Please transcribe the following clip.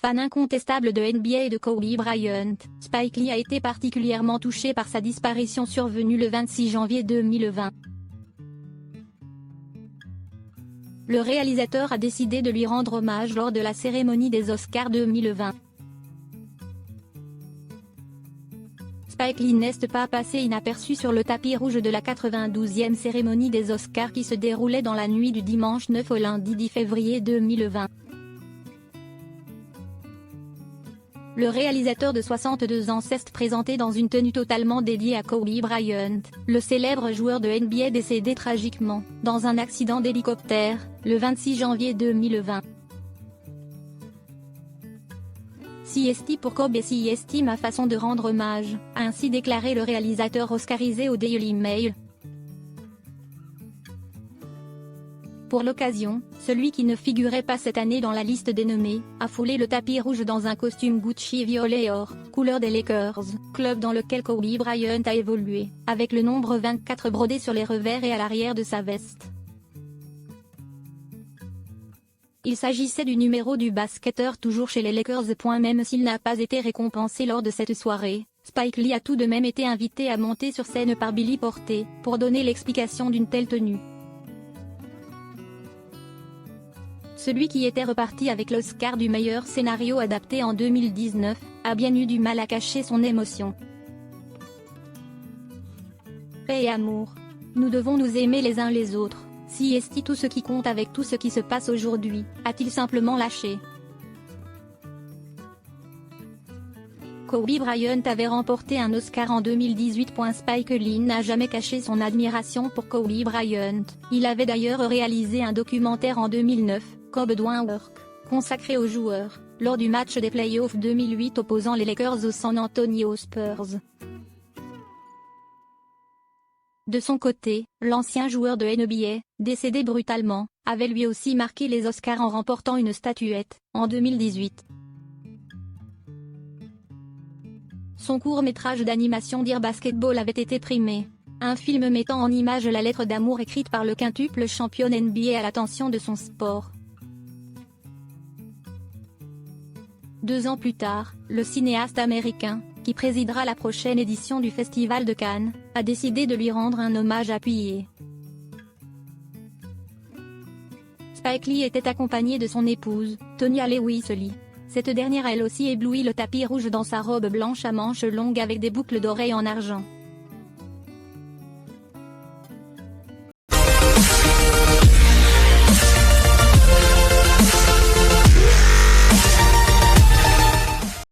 Fan incontestable de NBA et de Kobe Bryant, Spike Lee a été particulièrement touché par sa disparition survenue le 26 janvier 2020. Le réalisateur a décidé de lui rendre hommage lors de la cérémonie des Oscars 2020. Spike Lee n'est pas passé inaperçu sur le tapis rouge de la 92e cérémonie des Oscars qui se déroulait dans la nuit du dimanche 9 au lundi 10 février 2020. Le réalisateur de 62 ans s'est présenté dans une tenue totalement dédiée à Kobe Bryant, le célèbre joueur de NBA décédé tragiquement, dans un accident d'hélicoptère, le 26 janvier 2020. CST pour Kobe, CST ma façon de rendre hommage, a ainsi déclaré le réalisateur oscarisé au Daily Mail. Pour l'occasion, celui qui ne figurait pas cette année dans la liste des nommés, a foulé le tapis rouge dans un costume Gucci violet et or, couleur des Lakers, club dans lequel Kobe Bryant a évolué, avec le nombre 24 brodé sur les revers et à l'arrière de sa veste. Il s'agissait du numéro du basketteur toujours chez les Lakers. Même s'il n'a pas été récompensé lors de cette soirée, Spike Lee a tout de même été invité à monter sur scène par Billy Porter, pour donner l'explication d'une telle tenue. Celui qui était reparti avec l'Oscar du meilleur scénario adapté en 2019, a bien eu du mal à cacher son émotion. Paix et amour. Nous devons nous aimer les uns les autres. Si est tout ce qui compte avec tout ce qui se passe aujourd'hui, a-t-il simplement lâché. Kobe Bryant avait remporté un Oscar en 2018. Spike Lee n'a jamais caché son admiration pour Kobe Bryant, il avait d'ailleurs réalisé un documentaire en 2009, Kobe Doing Work, consacré au joueur, lors du match des playoffs 2008 opposant les Lakers aux San Antonio Spurs. De son côté, l'ancien joueur de NBA, décédé brutalement, avait lui aussi marqué les Oscars en remportant une statuette, en 2018. Son court-métrage d'animation Dear Basketball avait été primé. Un film mettant en image la lettre d'amour écrite par le quintuple champion NBA à l'attention de son sport. 2 ans plus tard, le cinéaste américain, qui présidera la prochaine édition du Festival de Cannes, a décidé de lui rendre un hommage appuyé. Spike Lee était accompagné de son épouse, Tonya Lewis Lee. Cette dernière a elle aussi ébloui le tapis rouge dans sa robe blanche à manches longues avec des boucles d'oreilles en argent.